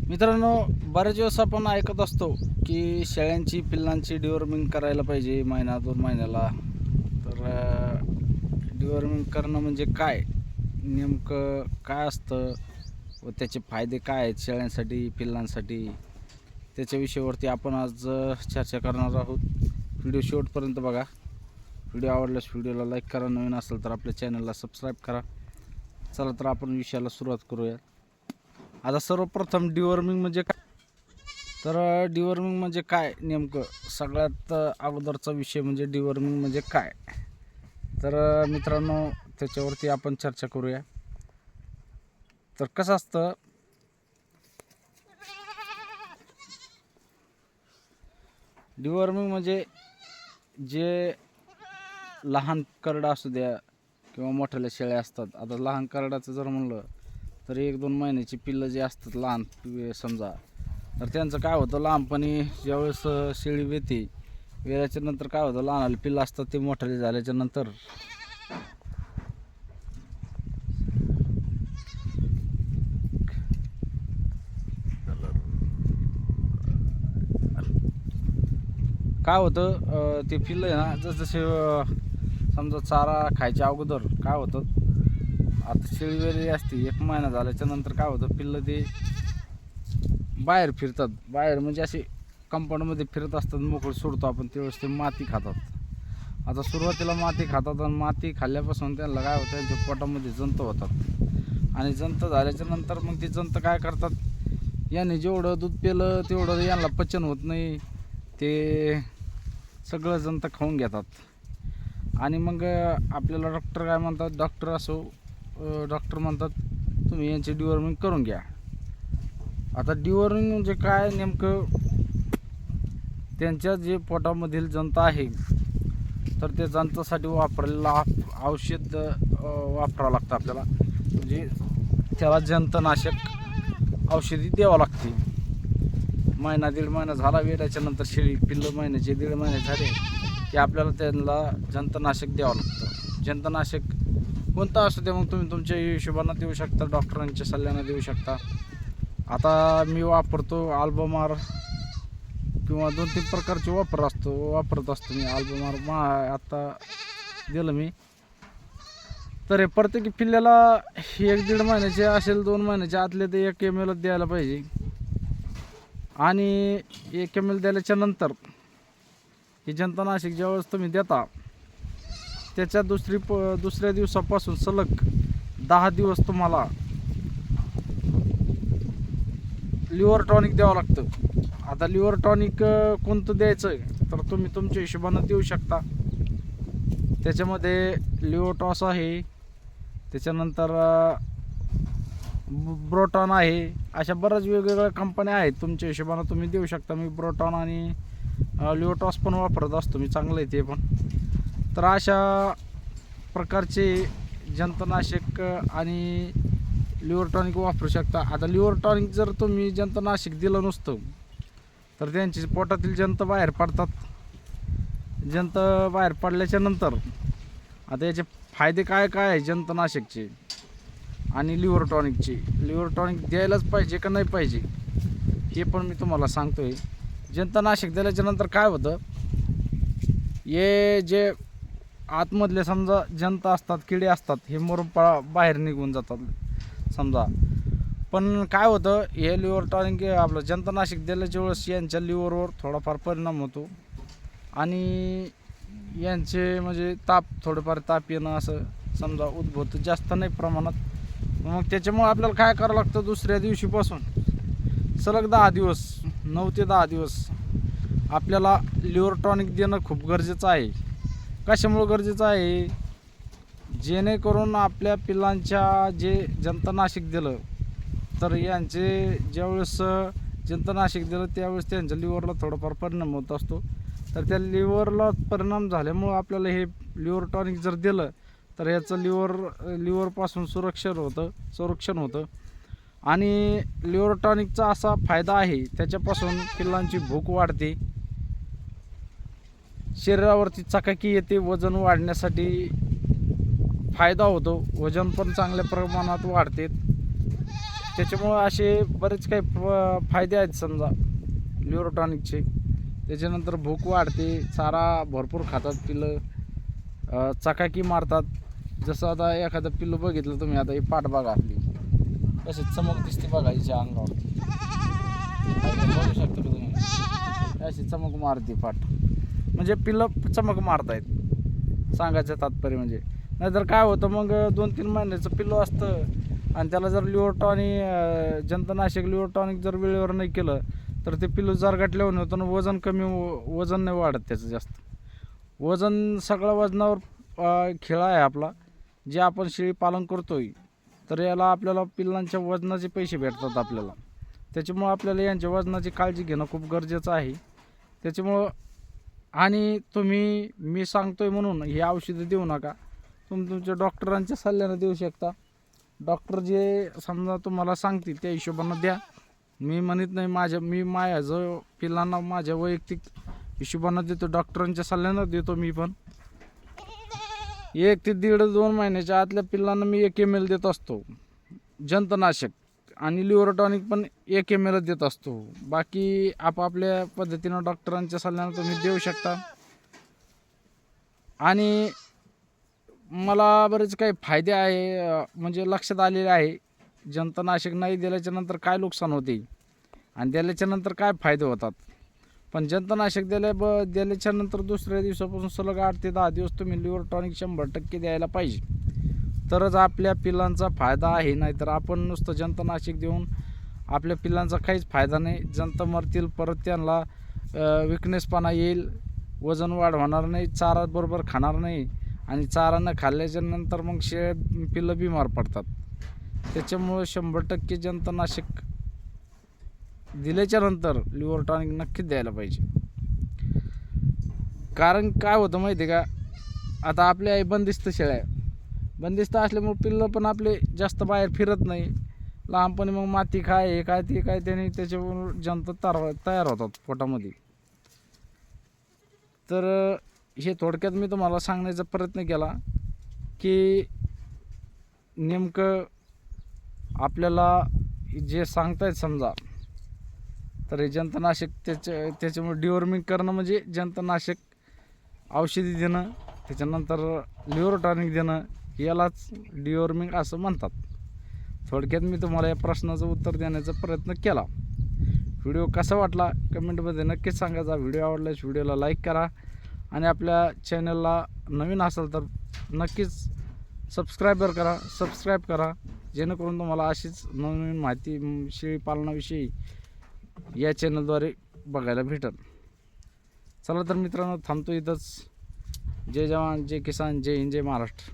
मित्रांनो, बऱ्याच वेळेस आपण ऐकत असतो की शेळ्यांची पिल्लांची डिवॉर्मिंग करायला पाहिजे महिना 2 महिन्याला. तर डिवॉर्मिंग करणं म्हणजे काय, नेमकं काय असतं व त्याचे फायदे काय आहेत शेळ्यांसाठी पिल्लांसाठी, त्याच्या विषयावरती आपण आज चर्चा करणार आहोत. व्हिडिओ शेवटपर्यंत बघा. व्हिडिओ आवडल्यास व्हिडिओला लाईक करा, नवीन असेल तर आपल्या चॅनलला सबस्क्राईब करा. चला तर आपण विषयाला सुरुवात करूया. आता सर्वप्रथम डिवॉर्मिंग म्हणजे काय, तर डिवॉर्मिंग म्हणजे काय नेमकं, सगळ्यात अगोदरचा विषय म्हणजे डिवॉर्मिंग म्हणजे काय. तर मित्रांनो, त्याच्यावरती आपण चर्चा करूया. तर कसं असतं, डिवॉर्मिंग म्हणजे जे लहान करडा असू द्या किंवा मोठ्याल्या शेळ्या असतात. आता लहान करडाचं जर म्हणलं तर 1-2 महिन्याची पिल्लं जे असतात लहान समजा, तर त्यांचं काय होतं, लहानपणी ज्यावेळेस शेळी वेते, वेल्याच्या नंतर काय होतं, लहान पिल्लं असतात ते मोठाले झाल्याच्या नंतर काय होतं, ते पिल्लं आहे ना, जसजसे समजा चारा खायच्या अगोदर काय होतं, आता शेळी वेलेली असते 1 महिना झाल्याच्या नंतर काय होतं, पिल्लं ते बाहेर फिरतात. बाहेर म्हणजे असे कंपाऊंडमध्ये फिरत असतात, मोकळं सोडतो आपण त्यावेळेस ते माती खातात. आता सुरुवातीला माती खातात आणि माती खाल्ल्यापासून त्यांना काय होतं, त्यांच्या पोटामध्ये जंत होतात आणि जंत झाल्याच्या नंतर मग ते जंत काय करतात, याने जेवढं दूध पिलं तेवढं यांना पचन होत नाही, ते सगळं जंत खाऊन घेतात. आणि मग आपल्याला डॉक्टर काय म्हणतात, डॉक्टर म्हणतात तुम्ही यांची डिवॉर्मिंग करून घ्या. आता डिवॉर्मिंग म्हणजे काय नेमकं, त्यांच्या जे पोटामधील जंत आहे तर त्या जंतासाठी वापरलेलं औषध वापरावं लागतं आपल्याला, म्हणजे त्याला जंतनाशक औषधी द्यावं लागते. महिना 1.5 महिना झाला वेळाच्या नंतर शेळी पिल्लं महिन्याचे 1.5 महिने झाले की आपल्याला त्यांना जंतनाशक द्यावं लागतं. जंतनाशक कोणतं असतं ते मग तुम्ही तुमच्या हिशोबानं देऊ शकता, डॉक्टरांच्या सल्ल्यानं देऊ शकता. आता मी वापरतो अल्बमार किंवा 2-3 प्रकारचे वापरत असतो मी. अल्बमार आता दिलं मी, तर हे प्रत्येकी पिल्ल्याला 1-1.5 महिन्याचे असेल, 2 महिन्याचे आतले ते 1 ml द्यायला पाहिजे. आणि 1 ml दिल्याच्या नंतर हे जंतनाशक ज्यावेळेस तुम्ही देता त्याच्या दुसऱ्या दिवसापासून सलग 10 दिवस तुम्हाला लिव्हर टॉनिक द्यावं लागतं. आता लिव्हर टॉनिक कोणतं द्यायचं तर तुम्ही तुमच्या हिशोबानं देऊ शकता. त्याच्यामध्ये लिओटॉस आहे, त्याच्यानंतर ब्रोटॉन आहे, अशा बऱ्याच वेगवेगळ्या कंपन्या आहेत. तुमच्या हिशोबानं तुम्ही देऊ शकता. मी ब्रोटॉन आणि लिओटॉस पण वापरत असतो मी, चांगलं आहे ते पण. तर अशा प्रकारचे जंतनाशक आणि लिव्हर टॉनिक वापरू शकता. आता लिव्हर टॉनिक जर तुम्ही जंतनाशक दिलं नसतं तर त्यांची पोटातील जंत बाहेर पडतात. जंत बाहेर पडल्याच्या नंतर आता याचे फायदे काय काय आहे जंतनाशकचे आणि लिव्हर टॉनिकचे. लिव्हर टॉनिक द्यायलाच पाहिजे का नाही पाहिजे हे पण मी तुम्हाला सांगतो आहे. जंतनाशक दिल्याच्या नंतर काय होतं, हे जे आतमधले समजा जंत असतात, किडे असतात, हे मरून बाहेर निघून जातात समजा. पण काय होतं, हे लिव्हर टॉनिक आपलं जंतनाशक दिल्याच्या वेळेस यांच्या लिव्हरवर थोडाफार परिणाम होतो आणि यांचे म्हणजे थोडंफार ताप येणं असं समजा उद्भवतं, जास्त नाही प्रमाणात. मग त्याच्यामुळे आपल्याला काय करावं लागतं, दुसऱ्या दिवशीपासून सलग 10 दिवस, 9 ते 10 दिवस आपल्याला लिव्हर टॉनिक देणं खूप गरजेचं आहे. कशामुळं गरजेचं आहे, जेणेकरून आपल्या पिल्लांच्या जे जंतनाशक दिलं तर यांचे ज्यावेळेस जंतनाशक दिलं त्यावेळेस त्यांच्या लिव्हरला थोडाफार परिणाम होत असतो. तर त्या लिव्हरला परिणाम झाल्यामुळं आपल्याला हे लिव्हर टॉनिक जर दिलं तर याचं लिव्हरपासून संरक्षण होतं. आणि लिव्हर टॉनिकचा असा फायदा आहे, त्याच्यापासून पिल्लांची भूक वाढते, शरीरावरती चकाकी येते, वजन वाढण्यासाठी फायदा होतो, वजन पण चांगल्या प्रमाणात वाढते. त्याच्यामुळं असे बरेच काही फायदे आहेत समजा लिव्हर टॉनिकचे. त्याच्यानंतर भूक वाढते, चारा भरपूर खातात पिल्लं, चकाकी मारतात. जसं आता एखादं पिल्लू बघितलं तुम्ही, आता ही पाठ बघा आपली कशी चमक दिसते बघा हिच्या अंगावरती, बघू शकता का तुम्ही, अशी चमक मारते पाठ, म्हणजे पिल्लं चमक मारतायत सांगायचं तात्पर्य. म्हणजे नाहीतर काय होतं मग 2-3 महिन्याचं पिल्लू असतं आणि त्याला जर लिव्हर टॉनिक जंतनाशक लिव्हर टॉनिक जर वेळेवर नाही केलं तर ते पिल्लू जरगटल्यावर होतं आणि वजन नाही वाढत त्याचं जास्त. वजन सगळं वजनावर खेळ आहे आपला. जे आपण शेळी पालन करतोय तर याला आपल्याला पिल्लांच्या वजनाचे पैसे भेटतात आपल्याला. त्याच्यामुळं आपल्याला यांच्या वजनाची काळजी घेणं खूप गरजेचं आहे. त्याच्यामुळं आणि मी सांगतोय म्हणून ही औषधं देऊ नका, तुमच्या डॉक्टरांच्या सल्ल्यानं देऊ शकता. डॉक्टर जे समजा तुम्हाला सांगतील त्या हिशोबानं द्या. मी म्हणत नाही मी माझ्या पिल्लांना माझ्या वैयक्तिक हिशोबानं देतो, डॉक्टरांच्या सल्ल्यानं देतो. मी पण 1 ते 1.5-2 महिन्याच्या आतल्या पिल्लांना मी 1 ml देत असतो जंतनाशक, आणि लिव्हर टॉनिक पण 1 ml देत असतो. बाकी आपापल्या पद्धतीनं डॉक्टरांच्या सल्ल्यानं तुम्ही देऊ शकता. आणि मला बरेच काही फायदे आहे म्हणजे लक्षात आलेले आहे. जंतनाशक नाही दिल्याच्यानंतर काय नुकसान होते आणि दिल्याच्यानंतर काय फायदे होतात. पण जंतनाशक दिल्याच्यानंतर दुसऱ्या दिवसापासून सलग 8 ते 10 दिवस तुम्ही लिव्हर टॉनिक 100% द्यायला पाहिजे, तरच आपल्या पिल्लांचा फायदा आहे. नाहीतर आपण नुसतं जंतनाशक देऊन आपल्या पिल्लांचा काहीच फायदा नाही. जंत मरतील, परत त्यांना विकनेसपणा येईल, वजन वाढ होणार नाही, चारा बरोबर खाणार नाही आणि चारा न खाल्ल्याच्या नंतर मग पिल्लं बिमार पडतात. त्याच्यामुळं 100% जंतनाशक दिल्याच्यानंतर लिव्हर टॉनिक नक्कीच द्यायला पाहिजे. कारण काय होतं माहिती आहे का, आता आपल्या बंदिस्त शेळ्या बंदिस्त असल्यामुळे पिल्लं पण आपले जास्त बाहेर फिरत नाही. लहानपणी मग माती खाय हे काय ते काय त्याने त्याच्यावर जंत तयार होतात पोटामध्ये. तर हे थोडक्यात मी तुम्हाला सांगण्याचा प्रयत्न केला की नेमकं आपल्याला जे सांगतायत समजा, तर हे जंतनाशक त्याच्यामुळे डिवॉर्मिंग करणं म्हणजे जंतनाशक औषधी देणं, त्याच्यानंतर लिव्हर टॉनिक देणं, यालाच डिवॉर्मिंग असं म्हणतात. थोडक्यात मी तुम्हाला या प्रश्नाचं उत्तर देण्याचा प्रयत्न केला. व्हिडिओ कसा वाटला कमेंटमध्ये नक्कीच सांगायचा. व्हिडिओ आवडल्यास व्हिडिओला लाईक करा आणि आपल्या चॅनलला नवीन असाल तर नक्कीच सबस्क्राईब करा, जेणेकरून तुम्हाला अशीच नवीन माहिती शेळी पालनाविषयी या चॅनलद्वारे बघायला भेटेल. चला तर मित्रांनो, थांबतो इथंच. जय जवान, जय किसान, जय हिंद, जय महाराष्ट्र.